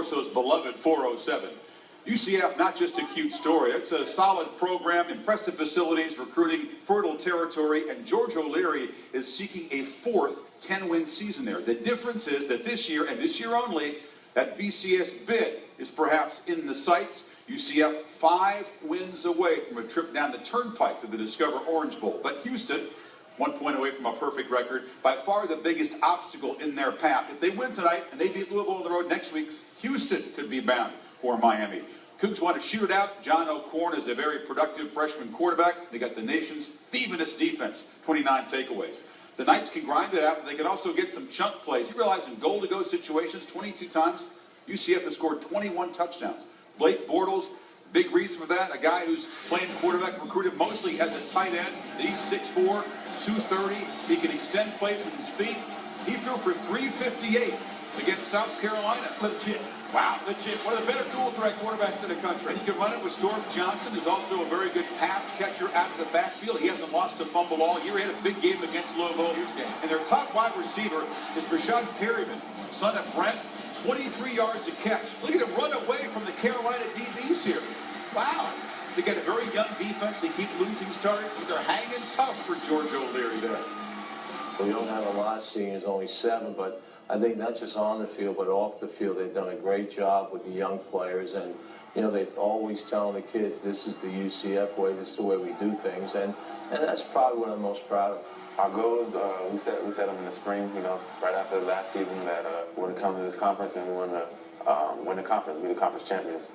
Corso's beloved 407. UCF, not just a cute story. It's a solid program, impressive facilities, recruiting, fertile territory, and George O'Leary is seeking a fourth 10-win season there. The difference is that this year, and this year only, that BCS bid is perhaps in the sights. UCF 5 wins away from a trip down the turnpike to the Discover Orange Bowl. But Houston, 1 point away from a perfect record, by far the biggest obstacle in their path. If they win tonight and they beat Louisville on the road next week, Houston could be bound for Miami. Cougs want to shoot it out. John O'Korn is a very productive freshman quarterback. They got the nation's thievingest defense, 29 takeaways. The Knights can grind it out, but they can also get some chunk plays. You realize in goal-to-go situations, 22 times, UCF has scored 21 touchdowns. Blake Bortles, big reason for that, a guy who's playing quarterback, recruited mostly as a tight end. He's 6'4", 230. He can extend plays with his feet. He threw for 358 against South Carolina. Legit. Wow. Legit. One of the better dual threat quarterbacks in the country. And you can run it with Storm Johnson, who's also a very good pass catcher out of the backfield. He hasn't lost a fumble all year. He had a big game against Louisville. And their top wide receiver is Rashad Perryman, son of Brent, 23 yards a catch. Look at him run away from the Carolina DBs here. Wow. They got a very young defense. They keep losing starters, but they're hanging tough for George O'Leary there. We don't have a lot of seniors, only 7, but I think not just on the field, but off the field, they've done a great job with the young players. And, you know, they're always telling the kids, this is the UCF way, this is the way we do things. And that's probably what I'm most proud of. Our goals, we set them in the spring, you know, right after the last season that we're going to come to this conference and we want to win the conference, be the conference champions.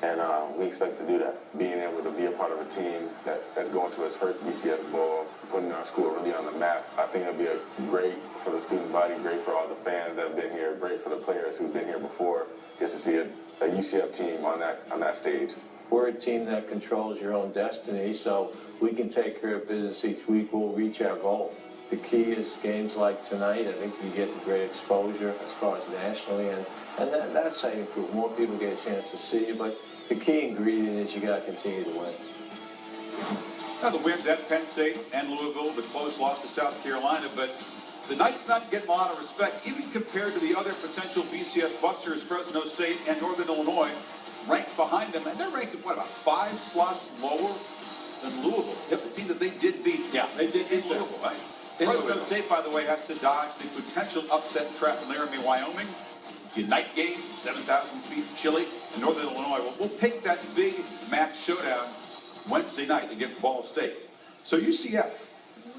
And we expect to do that, being able to be a part of a team that's going to its first BCS bowl, putting our school really on the map. I think it'll be great for the student body, great for all the fans that have been here, great for the players who've been here before, just to see a UCF team on that stage. We're a team that controls your own destiny, so we can take care of business each week. We'll reach our goal. The key is games like tonight. I think you get great exposure as far as nationally, and that's how you improve. More people get a chance to see you, but the key ingredient is you got to continue to win. Now the wins at Penn State and Louisville, the close loss to South Carolina, but the Knights not getting a lot of respect, even compared to the other potential BCS busters, Fresno State and Northern Illinois, ranked behind them, and they're ranked, what, about 5 slots lower than Louisville? Yep. The team that they did beat. Yeah, they did beat Louisville, right? Fresno State, by the way, has to dodge the potential upset trap in Laramie, Wyoming. The night game, 7,000 feet chilly, and Northern Illinois. We'll pick that big MAC showdown Wednesday night against Ball State. So UCF,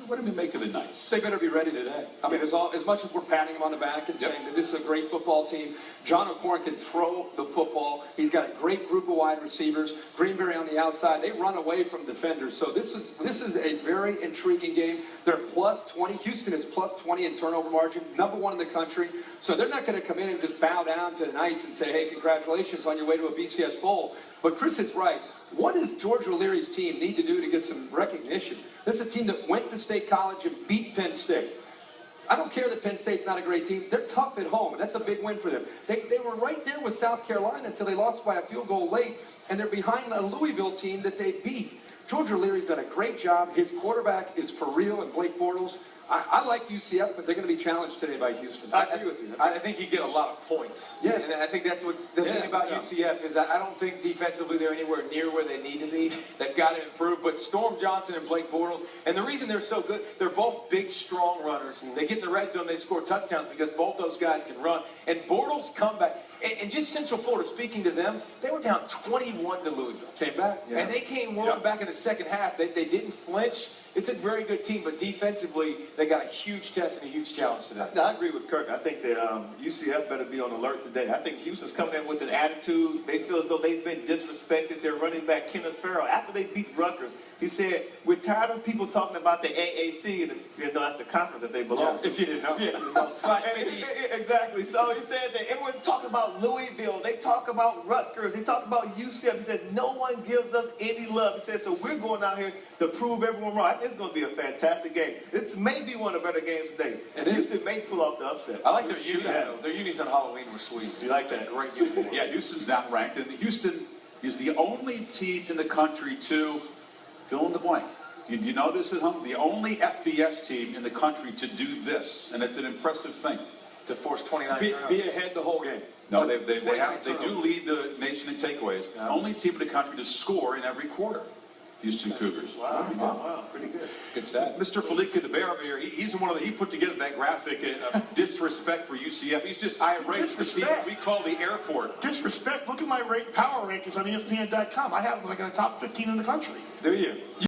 what do we make of the Knights? They better be ready today. I mean, as much as we're patting them on the back and saying that this is a great football team, John O'Korn can throw the football. He's got a great group of wide receivers. Greenberry on the outside. They run away from defenders. So this is a very intriguing game. They're plus 20. Houston is plus 20 in turnover margin, #1 in the country. So they're not going to come in and just bow down to the Knights and say, hey, congratulations on your way to a BCS Bowl. But Chris is right. What does George O'Leary's team need to do to get some recognition? This is a team that went to State College and beat Penn State. I don't care that Penn State's not a great team. They're tough at home, and that's a big win for them. They were right there with South Carolina until they lost by a field goal late, and they're behind a Louisville team that they beat. George O'Leary's done a great job. His quarterback is for real, and Blake Bortles. I like UCF, but they're going to be challenged today by Houston. I agree with you. I think you get a lot of points. Yeah. And I think that's what the thing about UCF is I don't think defensively they're anywhere near where they need to be. They've got to improve. But Storm Johnson and Blake Bortles, and the reason they're so good, they're both big, strong runners. They get in the red zone, they score touchdowns because both those guys can run. And Bortles' comeback, and just Central Florida, speaking to them, they were down 21 to Louisville. Came back. Yeah. And they came rolling back in the second half. They didn't flinch. It's a very good team, but defensively, they got a huge test and a huge challenge today. I agree with Kirk. I think that UCF better be on alert today. I think Houston's coming in with an attitude. They feel as though they've been disrespected. Their running back, Kenneth Farrell, after they beat Rutgers, he said, we're tired of people talking about the AAC, and you know, that's the conference that they belong to. If you didn't know. Exactly. So he said that everyone talked about Louisville. They talk about Rutgers. They talk about UCF. He said, no one gives us any love. He said, so we're going out here to prove everyone wrong. I think it's going to be a fantastic game. It's maybe one of the better games today. Houston may pull off the upset. I like their unis. Their unis on Halloween were sweet. You like that? Great uniform. Yeah, Houston's not ranked, and Houston is the only team in the country to fill in the blank. Do you know this at home? The only FBS team in the country to do this, and it's an impressive thing. to force 29 Be turnovers. ahead the whole game. No, they 29 do turnovers. lead the nation in takeaways. Yeah. Only team in the country to score in every quarter. Houston Cougars. Wow, pretty good. Good stat. Mr. Falika, the Bear here, he's the one that he put together that graphic of disrespect for UCF. He's just irate for the team Disrespect. we call the airport. Disrespect. Look at my power rankings on ESPN.com. I have them like in the top 15 in the country. Do you?